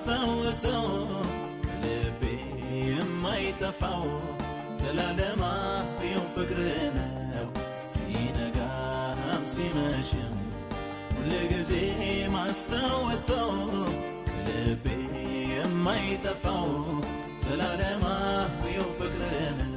ማስታወሰው ከልቤ የማይጠፋው ዘላለማዊው ፍቅር ነው ሲነጋም ሲመሽም ሁልጊዜ ማስታወሰው ከልቤ የማይጠፋው ዘላለማዊው ፍቅር ነው